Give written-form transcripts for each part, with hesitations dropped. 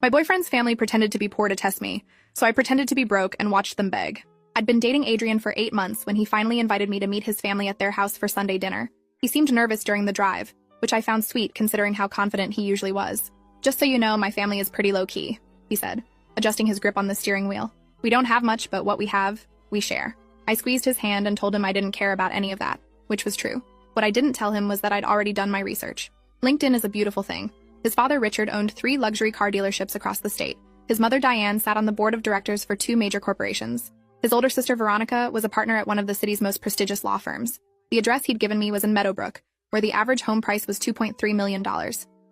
My boyfriend's family pretended to be poor to test me, so I pretended to be broke and watched them beg. I'd been dating Adrian for 8 months when he finally invited me to meet his family at their house for Sunday dinner. He seemed nervous during the drive, which I found sweet considering how confident he usually was. "Just so you know, my family is pretty low-key," he said, adjusting his grip on the steering wheel. "We don't have much, but what we have, we share." I squeezed his hand and told him I didn't care about any of that, which was true. What I didn't tell him was that I'd already done my research. LinkedIn is a beautiful thing. His father, Richard, owned 3 luxury car dealerships across the state. His mother, Diane, sat on the board of directors for 2 major corporations. His older sister, Veronica, was a partner at one of the city's most prestigious law firms. The address he'd given me was in Meadowbrook, where the average home price was $2.3 million.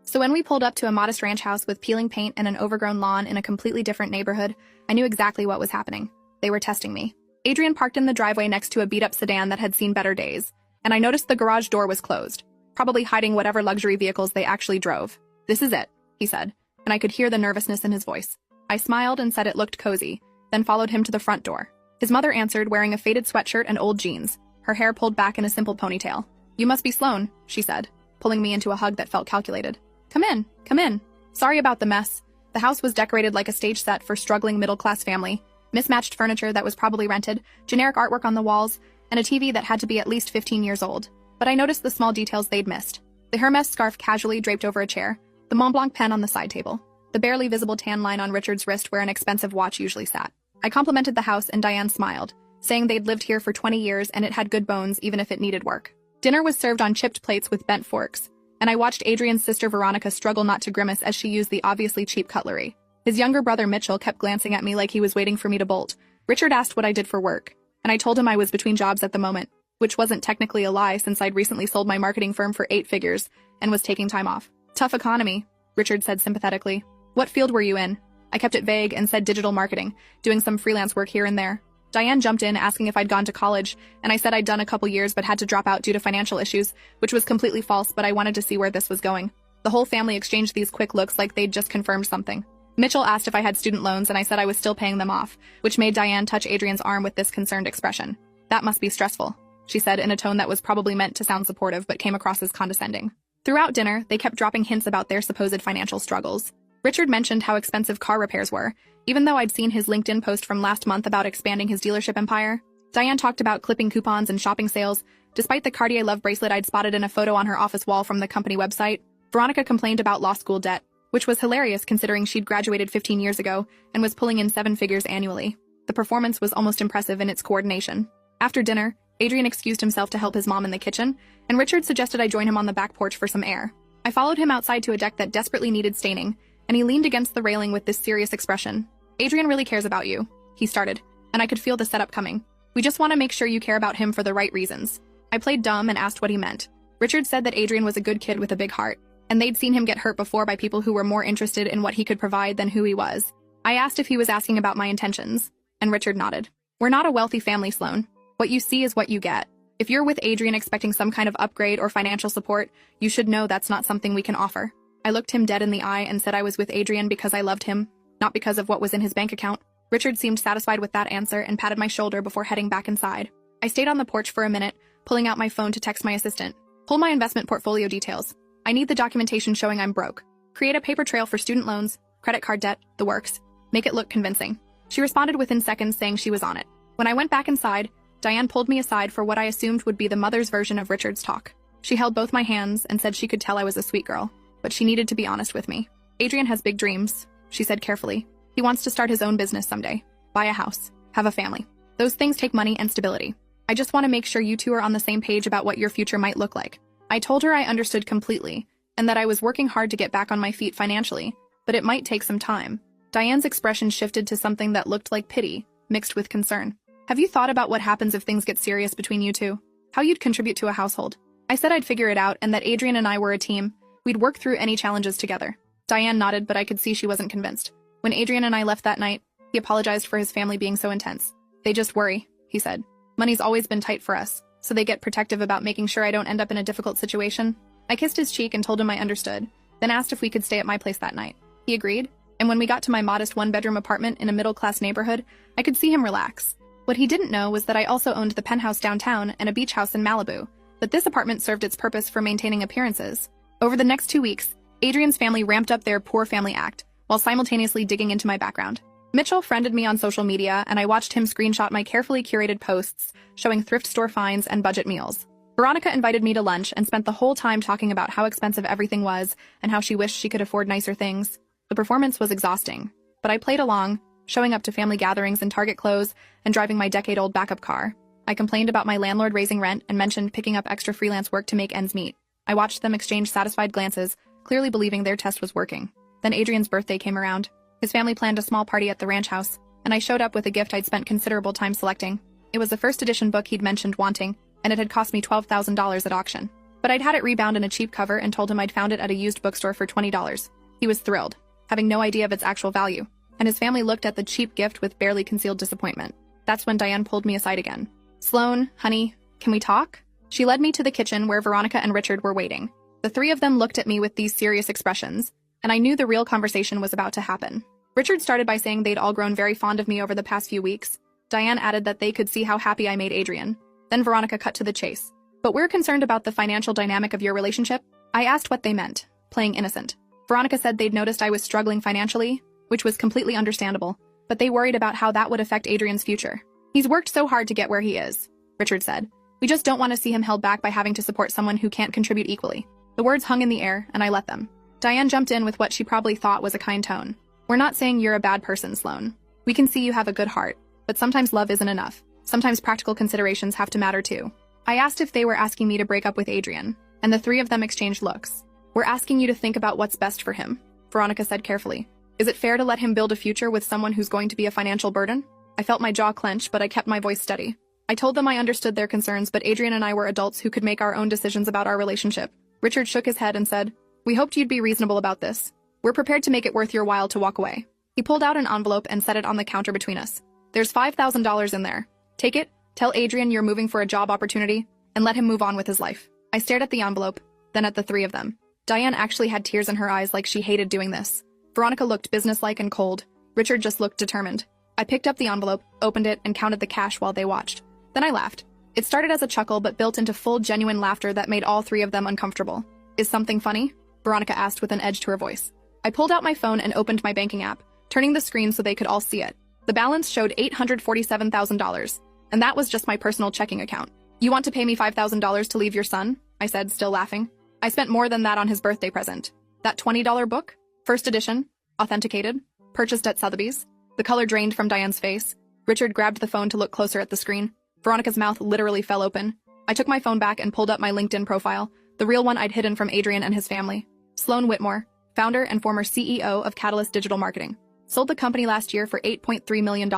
So when we pulled up to a modest ranch house with peeling paint and an overgrown lawn in a completely different neighborhood, I knew exactly what was happening. They were testing me. Adrian parked in the driveway next to a beat-up sedan that had seen better days, and I noticed the garage door was closed, probably hiding whatever luxury vehicles they actually drove. "This is it," he said, and I could hear the nervousness in his voice. I smiled and said it looked cozy, then followed him to the front door. His mother answered, wearing a faded sweatshirt and old jeans, her hair pulled back in a simple ponytail. "You must be Sloan," she said, pulling me into a hug that felt calculated. Come in, come in. Sorry about the mess." The house was decorated like a stage set for struggling middle-class family. Mismatched furniture that was probably rented, generic artwork on the walls, and a TV that had to be at least 15 years old. But I noticed the small details they'd missed. The Hermes scarf casually draped over a chair, the Montblanc pen on the side table, the barely visible tan line on Richard's wrist where an expensive watch usually sat. I complimented the house and Diane smiled, saying they'd lived here for 20 years and it had good bones even if it needed work. Dinner was served on chipped plates with bent forks, and I watched Adrian's sister Veronica struggle not to grimace as she used the obviously cheap cutlery. His younger brother Mitchell kept glancing at me like he was waiting for me to bolt. Richard asked what I did for work, and I told him I was between jobs at the moment, which wasn't technically a lie since I'd recently sold my marketing firm for 8 figures and was taking time off. "Tough economy," Richard said sympathetically. "What field were you in?" I kept it vague and said digital marketing, doing some freelance work here and there. Diane jumped in asking if I'd gone to college, and I said I'd done a couple years but had to drop out due to financial issues, which was completely false, but I wanted to see where this was going. The whole family exchanged these quick looks like they'd just confirmed something. Mitchell asked if I had student loans, and I said I was still paying them off, which made Diane touch Adrian's arm with this concerned expression. "That must be stressful," she said in a tone that was probably meant to sound supportive but came across as condescending. Throughout dinner, they kept dropping hints about their supposed financial struggles. Richard mentioned how expensive car repairs were, even though I'd seen his LinkedIn post from last month about expanding his dealership empire. Diane talked about clipping coupons and shopping sales, despite the Cartier Love bracelet I'd spotted in a photo on her office wall from the company website. Veronica complained about law school debt, which was hilarious considering she'd graduated 15 years ago and was pulling in 7 figures annually. The performance was almost impressive in its coordination. After dinner, Adrian excused himself to help his mom in the kitchen, and Richard suggested I join him on the back porch for some air. I followed him outside to a deck that desperately needed staining, and he leaned against the railing with this serious expression. "Adrian really cares about you," he started, and I could feel the setup coming. "We just want to make sure you care about him for the right reasons." I played dumb and asked what he meant. Richard said that Adrian was a good kid with a big heart, and they'd seen him get hurt before by people who were more interested in what he could provide than who he was. I asked if he was asking about my intentions, and Richard nodded. "We're not a wealthy family, Sloan. What you see is what you get. If you're with Adrian expecting some kind of upgrade or financial support, you should know that's not something we can offer." I looked him dead in the eye and said I was with Adrian because I loved him, not because of what was in his bank account. Richard seemed satisfied with that answer and patted my shoulder before heading back inside. I stayed on the porch for a minute, pulling out my phone to text my assistant. "Pull my investment portfolio details. I need the documentation showing I'm broke. Create a paper trail for student loans, credit card debt, the works. Make it look convincing." She responded within seconds saying she was on it. When I went back inside, Diane pulled me aside for what I assumed would be the mother's version of Richard's talk. She held both my hands and said she could tell I was a sweet girl, but she needed to be honest with me. "Adrian has big dreams," she said carefully. "He wants to start his own business someday, buy a house, have a family. Those things take money and stability. I just want to make sure you two are on the same page about what your future might look like." I told her I understood completely, and that I was working hard to get back on my feet financially, but it might take some time. Diane's expression shifted to something that looked like pity, mixed with concern. "Have you thought about what happens if things get serious between you two? How you'd contribute to a household?" I said I'd figure it out and that Adrian and I were a team. We'd work through any challenges together. Diane nodded, but I could see she wasn't convinced. When Adrian and I left that night, he apologized for his family being so intense. "They just worry," he said. "Money's always been tight for us, so they get protective about making sure I don't end up in a difficult situation." I kissed his cheek and told him I understood, then asked if we could stay at my place that night. He agreed, and when we got to my modest one-bedroom apartment in a middle-class neighborhood, I could see him relax. What he didn't know was that I also owned the penthouse downtown and a beach house in Malibu, but this apartment served its purpose for maintaining appearances. Over the next 2 weeks, Adrian's family ramped up their poor family act, while simultaneously digging into my background. Mitchell friended me on social media, and I watched him screenshot my carefully curated posts showing thrift store finds and budget meals. Veronica invited me to lunch and spent the whole time talking about how expensive everything was and how she wished she could afford nicer things. The performance was exhausting, but I played along, showing up to family gatherings in Target clothes and driving my decade-old backup car. I complained about my landlord raising rent and mentioned picking up extra freelance work to make ends meet. I watched them exchange satisfied glances, clearly believing their test was working. Then Adrian's birthday came around. His family planned a small party at the ranch house, and I showed up with a gift I'd spent considerable time selecting. It was the first edition book he'd mentioned wanting, and it had cost me $12,000 at auction. But I'd had it rebound in a cheap cover and told him I'd found it at a used bookstore for $20. He was thrilled, having no idea of its actual value, and his family looked at the cheap gift with barely concealed disappointment. That's when Diane pulled me aside again. "Sloan, honey, can we talk?" She led me to the kitchen where Veronica and Richard were waiting. The three of them looked at me with these serious expressions, and I knew the real conversation was about to happen. Richard started by saying they'd all grown very fond of me over the past few weeks. Diane added that they could see how happy I made Adrian. Then Veronica cut to the chase. "But we're concerned about the financial dynamic of your relationship." I asked what they meant, playing innocent. Veronica said they'd noticed I was struggling financially, which was completely understandable, but they worried about how that would affect Adrian's future. "He's worked so hard to get where he is," Richard said. "We just don't want to see him held back by having to support someone who can't contribute equally." The words hung in the air, and I let them. Diane jumped in with what she probably thought was a kind tone. "We're not saying you're a bad person, Sloan. We can see you have a good heart, but sometimes love isn't enough. Sometimes practical considerations have to matter too." I asked if they were asking me to break up with Adrian, and the three of them exchanged looks. "We're asking you to think about what's best for him," Veronica said carefully. "Is it fair to let him build a future with someone who's going to be a financial burden?" I felt my jaw clench, but I kept my voice steady. I told them I understood their concerns, but Adrian and I were adults who could make our own decisions about our relationship. Richard shook his head and said, "We hoped you'd be reasonable about this. We're prepared to make it worth your while to walk away." He pulled out an envelope and set it on the counter between us. "There's $5,000 in there. Take it, tell Adrian you're moving for a job opportunity, and let him move on with his life." I stared at the envelope, then at the three of them. Diane actually had tears in her eyes like she hated doing this. Veronica looked businesslike and cold. Richard just looked determined. I picked up the envelope, opened it, and counted the cash while they watched. Then I laughed. It started as a chuckle but built into full, genuine laughter that made all three of them uncomfortable. "Is something funny?" Veronica asked with an edge to her voice. I pulled out my phone and opened my banking app, turning the screen so they could all see it. The balance showed $847,000, and that was just my personal checking account. "You want to pay me $5,000 to leave your son?" I said, still laughing. "I spent more than that on his birthday present. That $20 book? First edition? Authenticated? Purchased at Sotheby's?" The color drained from Diane's face. Richard grabbed the phone to look closer at the screen. Veronica's mouth literally fell open. I took my phone back and pulled up my LinkedIn profile, the real one I'd hidden from Adrian and his family. Sloan Whitmore, founder and former CEO of Catalyst Digital Marketing. Sold the company last year for $8.3 million.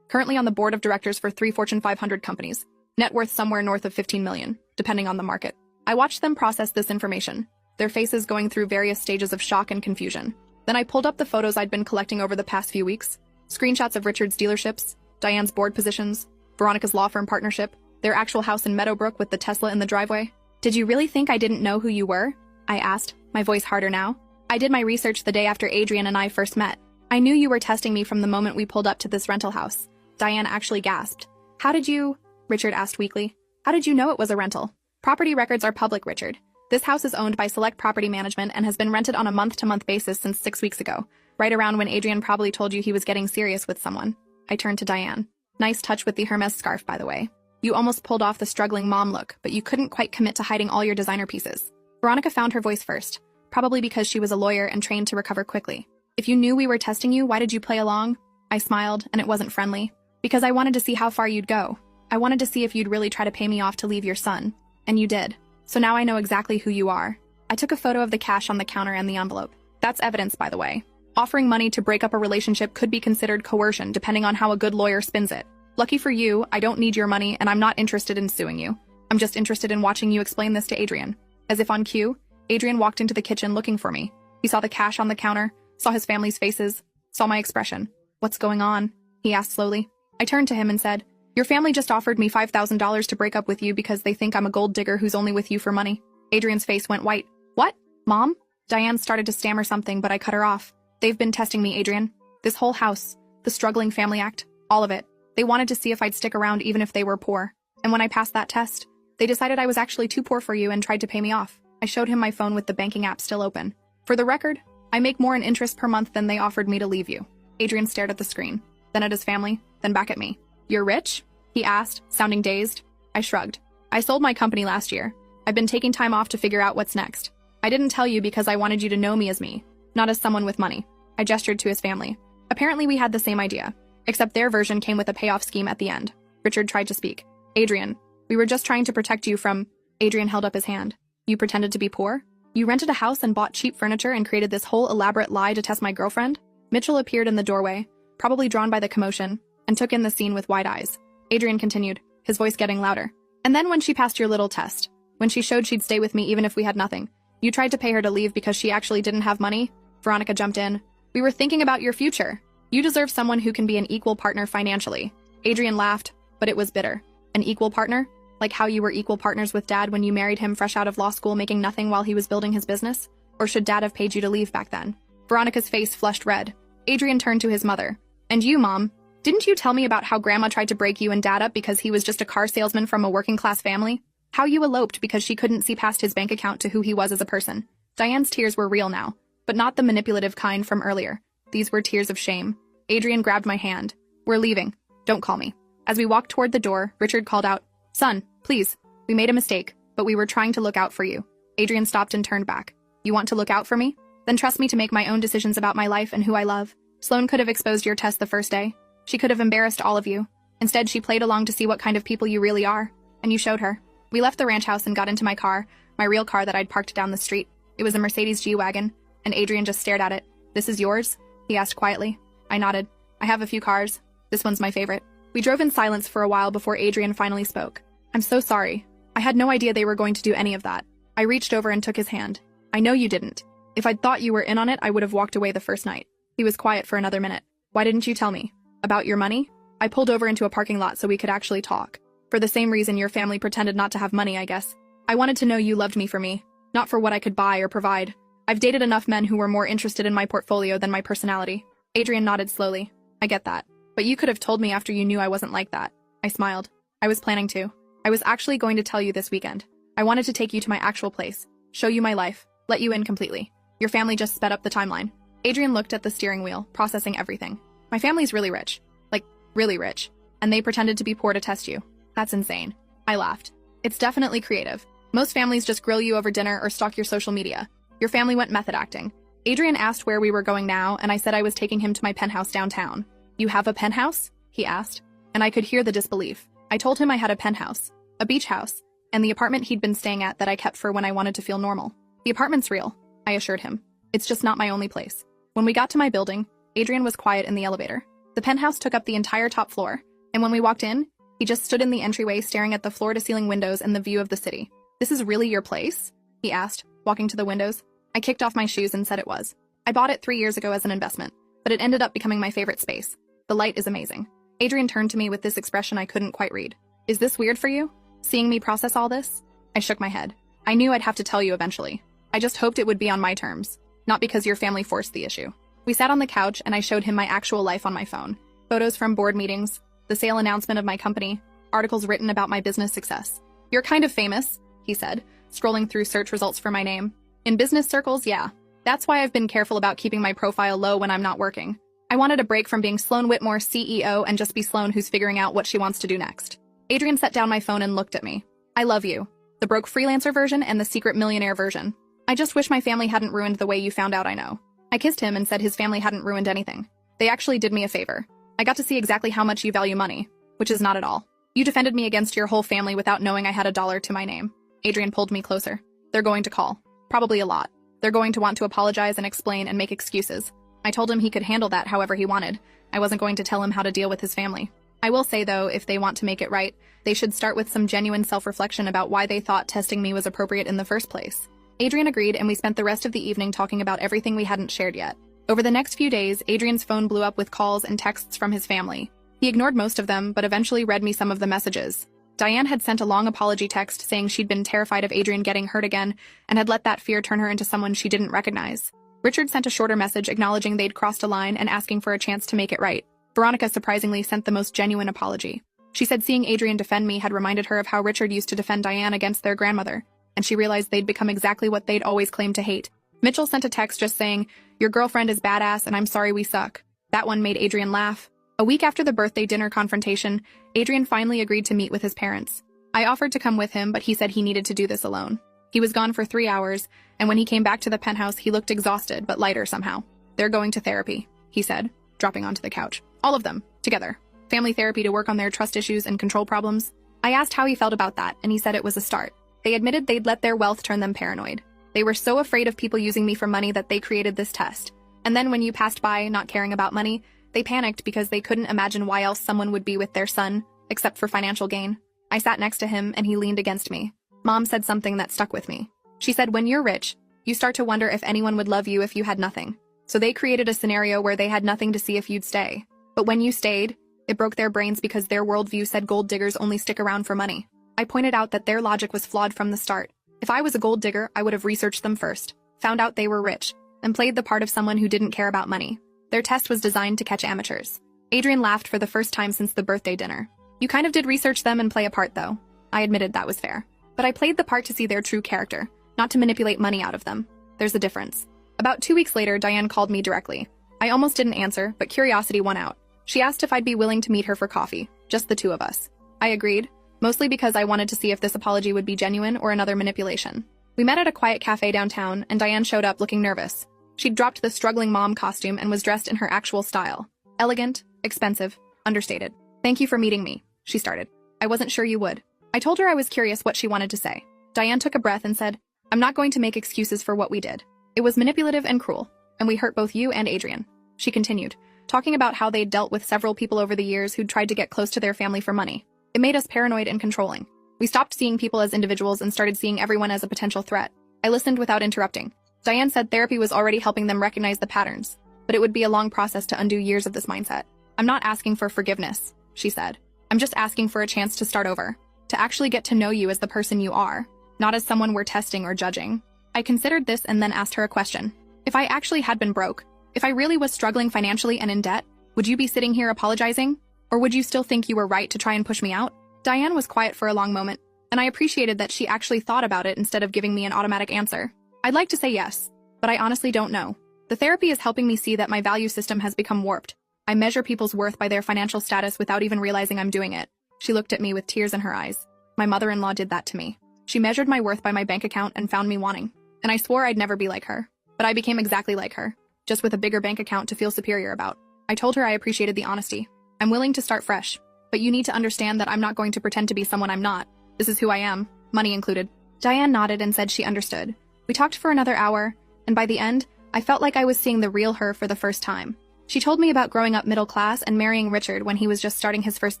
Currently on the board of directors for 3 Fortune 500 companies. Net worth somewhere north of $15 million, depending on the market. I watched them process this information, their faces going through various stages of shock and confusion. Then I pulled up the photos I'd been collecting over the past few weeks. Screenshots of Richard's dealerships, Diane's board positions, Veronica's law firm partnership, their actual house in Meadowbrook with the Tesla in the driveway. "Did you really think I didn't know who you were?" I asked, my voice harder now. "I did my research the day after Adrian and I first met. I knew you were testing me from the moment we pulled up to this rental house." Diane actually gasped. "How did you?" Richard asked weakly. "How did you know it was a rental?" "Property records are public, Richard. This house is owned by Select Property Management and has been rented on a month-to-month basis since 6 weeks ago, right around when Adrian probably told you he was getting serious with someone." I turned to Diane. "Nice touch with the Hermes scarf, by the way. You almost pulled off the struggling mom look, but you couldn't quite commit to hiding all your designer pieces." Veronica found her voice first, probably because she was a lawyer and trained to recover quickly. "If you knew we were testing you, why did you play along?" I smiled, and it wasn't friendly. "Because I wanted to see how far you'd go. I wanted to see if you'd really try to pay me off to leave your son. And you did. So now I know exactly who you are." I took a photo of the cash on the counter and the envelope. That's evidence, by the way. Offering money to break up a relationship could be considered coercion depending on how a good lawyer spins it. Lucky for you, I don't need your money and I'm not interested in suing you. I'm just interested in watching you explain this to Adrian. As if on cue, Adrian walked into the kitchen looking for me. He saw the cash on the counter, saw his family's faces, saw my expression. "What's going on?" he asked slowly. I turned to him and said, "Your family just offered me $5,000 to break up with you because they think I'm a gold digger who's only with you for money." Adrian's face went white. "What? Mom?" Diane started to stammer something, but I cut her off. "They've been testing me, Adrian. This whole house, the struggling family act, all of it. They wanted to see if I'd stick around even if they were poor. And when I passed that test, they decided I was actually too poor for you and tried to pay me off." I showed him my phone with the banking app still open. "For the record, I make more in interest per month than they offered me to leave you. Adrian stared at the screen, then at his family, then back at me. You're rich? He asked, sounding dazed. I shrugged. I sold my company last year. I've been taking time off to figure out what's next. I didn't tell you because I wanted you to know me as me, not as someone with money. I gestured to his family. Apparently we had the same idea, except their version came with a payoff scheme at the end. Richard tried to speak. Adrian, we were just trying to protect you from... Adrian held up his hand. You pretended to be poor? You rented a house and bought cheap furniture and created this whole elaborate lie to test my girlfriend? Mitchell appeared in the doorway, probably drawn by the commotion, and took in the scene with wide eyes. Adrian continued, his voice getting louder. And then when she passed your little test, when she showed she'd stay with me even if we had nothing, you tried to pay her to leave because she actually didn't have money? Veronica jumped in. We were thinking about your future. You deserve someone who can be an equal partner financially. Adrian laughed, but it was bitter. An equal partner? Like how you were equal partners with Dad when you married him fresh out of law school making nothing while he was building his business? Or should Dad have paid you to leave back then? Veronica's face flushed red. Adrian turned to his mother. And you, Mom, didn't you tell me about how Grandma tried to break you and Dad up because he was just a car salesman from a working-class family? How you eloped because she couldn't see past his bank account to who he was as a person? Diane's tears were real now, but not the manipulative kind from earlier. These were tears of shame. Adrian grabbed my hand. We're leaving. Don't call me. As we walked toward the door, Richard called out, Son, please. We made a mistake, but we were trying to look out for you. Adrian stopped and turned back. You want to look out for me? Then trust me to make my own decisions about my life and who I love. Sloane could have exposed your test the first day. She could have embarrassed all of you. Instead, she played along to see what kind of people you really are. And you showed her. We left the ranch house and got into my car, my real car that I'd parked down the street. It was a Mercedes G-Wagon, and Adrian just stared at it. This is yours? He asked quietly. I nodded. I have a few cars. This one's my favorite. We drove in silence for a while before Adrian finally spoke. I'm so sorry. I had no idea they were going to do any of that. I reached over and took his hand. I know you didn't. If I'd thought you were in on it, I would have walked away the first night. He was quiet for another minute. Why didn't you tell me? About your money? I pulled over into a parking lot so we could actually talk. For the same reason your family pretended not to have money, I guess. I wanted to know you loved me for me, not for what I could buy or provide. I've dated enough men who were more interested in my portfolio than my personality. Adrian nodded slowly. I get that. But you could have told me after you knew I wasn't like that. I smiled. I was planning to. I was actually going to tell you this weekend. I wanted to take you to my actual place, show you my life, let you in completely. Your family just sped up the timeline. Adrian looked at the steering wheel, processing everything. My family's really rich. Like, really rich. And they pretended to be poor to test you. That's insane. I laughed. It's definitely creative. Most families just grill you over dinner or stalk your social media. Your family went method acting. Adrian asked where we were going now, and I said I was taking him to my penthouse downtown. You have a penthouse? He asked. And I could hear the disbelief. I told him I had a penthouse, a beach house, and the apartment he'd been staying at that I kept for when I wanted to feel normal. The apartment's real, I assured him. It's just not my only place. When we got to my building, Adrian was quiet in the elevator. The penthouse took up the entire top floor, and when we walked in, he just stood in the entryway staring at the floor-to-ceiling windows and the view of the city. This is really your place? He asked, walking to the windows. I kicked off my shoes and said it was. I bought it 3 years ago as an investment, but it ended up becoming my favorite space. The light is amazing. Adrian turned to me with this expression I couldn't quite read. Is this weird for you? Seeing me process all this? I shook my head. I knew I'd have to tell you eventually. I just hoped it would be on my terms, not because your family forced the issue. We sat on the couch and I showed him my actual life on my phone. Photos from board meetings, the sale announcement of my company, articles written about my business success. You're kind of famous, he said, scrolling through search results for my name. In business circles, yeah. That's why I've been careful about keeping my profile low when I'm not working. I wanted a break from being Sloane Whitmore CEO and just be Sloane who's figuring out what she wants to do next. Adrian set down my phone and looked at me. I love you. The broke freelancer version and the secret millionaire version. I just wish my family hadn't ruined the way you found out I know. I kissed him and said his family hadn't ruined anything. They actually did me a favor. I got to see exactly how much you value money, which is not at all. You defended me against your whole family without knowing I had $1 to my name. Adrian pulled me closer. They're going to call. Probably a lot. They're going to want to apologize and explain and make excuses. I told him he could handle that however he wanted. I wasn't going to tell him how to deal with his family. I will say, though, if they want to make it right, they should start with some genuine self-reflection about why they thought testing me was appropriate in the first place. Adrian agreed, and we spent the rest of the evening talking about everything we hadn't shared yet. Over the next few days, Adrian's phone blew up with calls and texts from his family. He ignored most of them, but eventually read me some of the messages. Diane had sent a long apology text saying she'd been terrified of Adrian getting hurt again and had let that fear turn her into someone she didn't recognize. Richard sent a shorter message acknowledging they'd crossed a line and asking for a chance to make it right. Veronica surprisingly sent the most genuine apology. She said seeing Adrian defend me had reminded her of how Richard used to defend Diane against their grandmother, and she realized they'd become exactly what they'd always claimed to hate, Mitchell sent a text just saying, "Your girlfriend is badass and I'm sorry we suck." That one made Adrian laugh. A week after the birthday dinner confrontation, Adrian finally agreed to meet with his parents. I offered to come with him, but he said he needed to do this alone. He was gone for 3 hours, and when he came back to the penthouse, he looked exhausted but lighter somehow. "They're going to therapy," he said, dropping onto the couch. "All of them, together. Family therapy to work on their trust issues and control problems." I asked how he felt about that, and he said it was a start. They admitted they'd let their wealth turn them paranoid. They were so afraid of people using me for money that they created this test. And then when you passed by, not caring about money, they panicked because they couldn't imagine why else someone would be with their son, except for financial gain. I sat next to him, and he leaned against me. Mom said something that stuck with me. She said, "When you're rich, you start to wonder if anyone would love you if you had nothing. So they created a scenario where they had nothing to see if you'd stay. But when you stayed, it broke their brains because their worldview said gold diggers only stick around for money." I pointed out that their logic was flawed from the start. If I was a gold digger, I would have researched them first, found out they were rich, and played the part of someone who didn't care about money. Their test was designed to catch amateurs. Adrian laughed for the first time since the birthday dinner. "You kind of did research them and play a part, though." I admitted that was fair. But I played the part to see their true character, not to manipulate money out of them. There's a difference. About 2 weeks later, Diane called me directly. I almost didn't answer, but curiosity won out. She asked if I'd be willing to meet her for coffee, just the two of us. I agreed, mostly because I wanted to see if this apology would be genuine or another manipulation. We met at a quiet cafe downtown, and Diane showed up looking nervous. She'd dropped the struggling mom costume and was dressed in her actual style. Elegant, expensive, understated. "Thank you for meeting me," she started. "I wasn't sure you would." I told her I was curious what she wanted to say. Diane took a breath and said, "I'm not going to make excuses for what we did. It was manipulative and cruel, and we hurt both you and Adrian." She continued, talking about how they'd dealt with several people over the years who'd tried to get close to their family for money. It made us paranoid and controlling. We stopped seeing people as individuals and started seeing everyone as a potential threat. I listened without interrupting. Diane said therapy was already helping them recognize the patterns, but it would be a long process to undo years of this mindset. "I'm not asking for forgiveness," she said. "I'm just asking for a chance to start over, to actually get to know you as the person you are, not as someone we're testing or judging." I considered this and then asked her a question. If I actually had been broke, if I really was struggling financially and in debt, would you be sitting here apologizing? Or would you still think you were right to try and push me out? Diane was quiet for a long moment, and I appreciated that she actually thought about it instead of giving me an automatic answer. I'd like to say yes, but I honestly don't know. The therapy is helping me see that my value system has become warped. I measure people's worth by their financial status without even realizing I'm doing it. She looked at me with tears in her eyes. My mother-in-law did that to me. She measured my worth by my bank account and found me wanting. And I swore I'd never be like her. But I became exactly like her, just with a bigger bank account to feel superior about. I told her I appreciated the honesty. "I'm willing to start fresh, but you need to understand that I'm not going to pretend to be someone I'm not. This is who I am, money included." Diane nodded and said she understood. We talked for another hour, and by the end, I felt like I was seeing the real her for the first time. She told me about growing up middle class and marrying Richard when he was just starting his first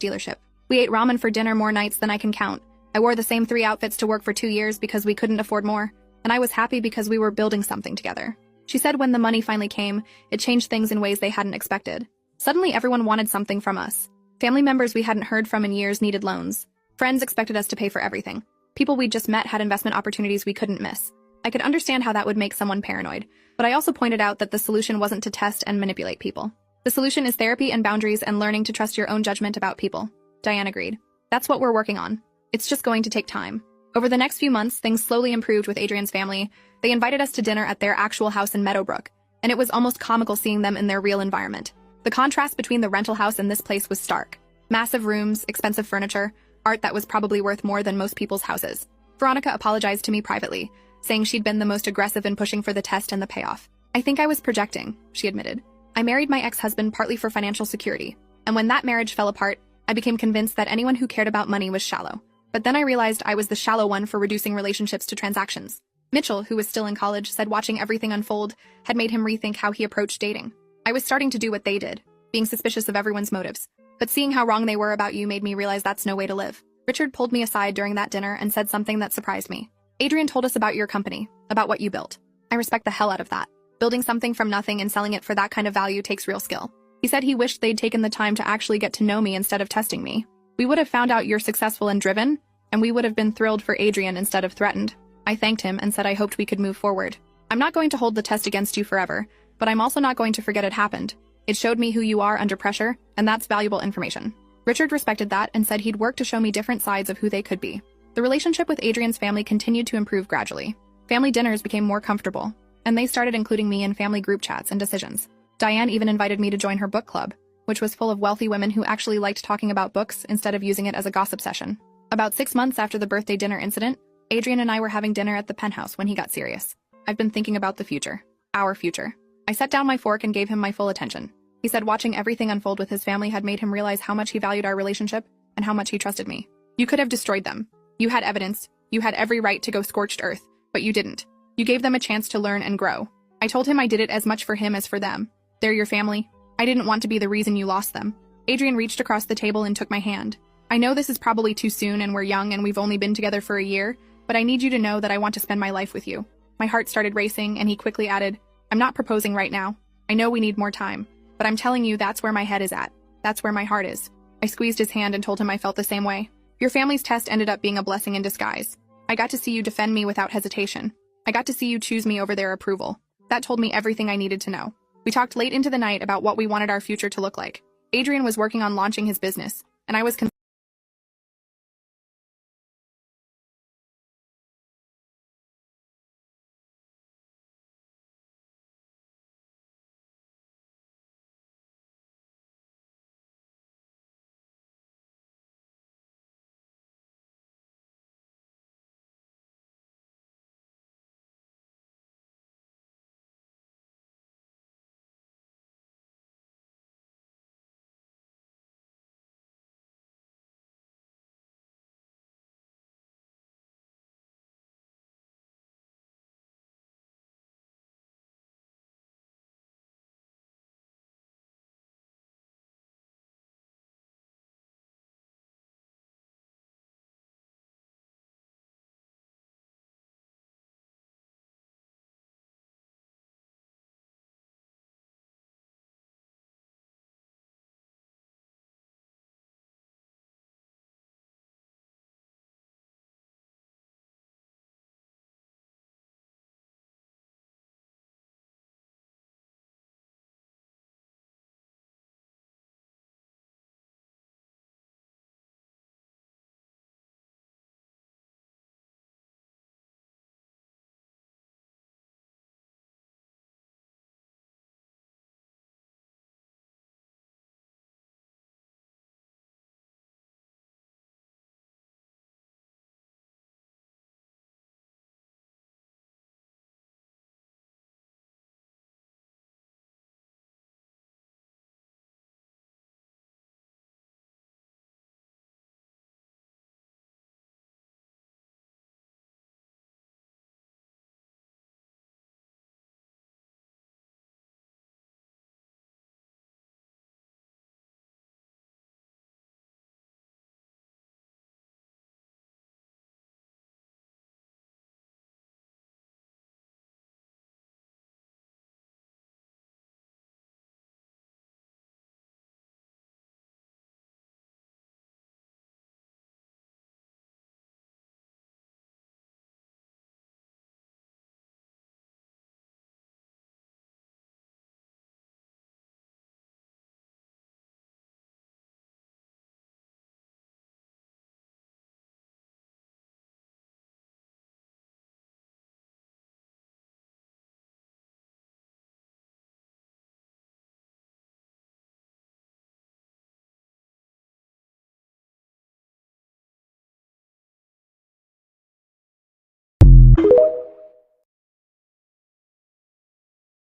dealership. We ate ramen for dinner more nights than I can count. I wore the same 3 outfits to work for 2 years because we couldn't afford more, and I was happy because we were building something together. She said when the money finally came, it changed things in ways they hadn't expected. Suddenly everyone wanted something from us. Family members we hadn't heard from in years needed loans. Friends expected us to pay for everything. People we'd just met had investment opportunities we couldn't miss. I could understand how that would make someone paranoid, but I also pointed out that the solution wasn't to test and manipulate people. The solution is therapy and boundaries and learning to trust your own judgment about people. Diane agreed. That's what we're working on. It's just going to take time. Over the next few months, things slowly improved with Adrian's family. They invited us to dinner at their actual house in Meadowbrook, and it was almost comical seeing them in their real environment. The contrast between the rental house and this place was stark. Massive rooms, expensive furniture, art that was probably worth more than most people's houses. Veronica apologized to me privately, saying she'd been the most aggressive in pushing for the test and the payoff. "I think I was projecting," she admitted. "I married my ex-husband partly for financial security, and when that marriage fell apart, I became convinced that anyone who cared about money was shallow. But then I realized I was the shallow one for reducing relationships to transactions." Mitchell, who was still in college, said watching everything unfold had made him rethink how he approached dating. "I was starting to do what they did, being suspicious of everyone's motives. But seeing how wrong they were about you made me realize that's no way to live." Richard pulled me aside during that dinner and said something that surprised me. "Adrian told us about your company, about what you built. I respect the hell out of that. Building something from nothing and selling it for that kind of value takes real skill." He said he wished they'd taken the time to actually get to know me instead of testing me. "We would have found out you're successful and driven, and we would have been thrilled for Adrian instead of threatened." I thanked him and said I hoped we could move forward. "I'm not going to hold the test against you forever, but I'm also not going to forget it happened. It showed me who you are under pressure, and that's valuable information." Richard respected that and said he'd work to show me different sides of who they could be. The relationship with Adrian's family continued to improve gradually. Family dinners became more comfortable. and they started including me in family group chats and decisions. Diane even invited me to join her book club, which was full of wealthy women who actually liked talking about books instead of using it as a gossip session. About 6 months after the birthday dinner incident, Adrian and I were having dinner at the penthouse when he got serious. I've been thinking about the future. Our future. I set down my fork and gave him my full attention. He said watching everything unfold with his family had made him realize how much he valued our relationship and how much he trusted me. You could have destroyed them. You had evidence. You had every right to go scorched earth, but you didn't. You gave them a chance to learn and grow. I told him I did it as much for him as for them. They're your family. I didn't want to be the reason you lost them. Adrian reached across the table and took my hand. I know this is probably too soon and we're young and we've only been together for a year, but I need you to know that I want to spend my life with you. My heart started racing and he quickly added, I'm not proposing right now. I know we need more time, but I'm telling you that's where my head is at. That's where my heart is. I squeezed his hand and told him I felt the same way. Your family's test ended up being a blessing in disguise. I got to see you defend me without hesitation. I got to see you choose me over their approval. That told me everything I needed to know. We talked late into the night about what we wanted our future to look like. Adrian was working on launching his business, and I was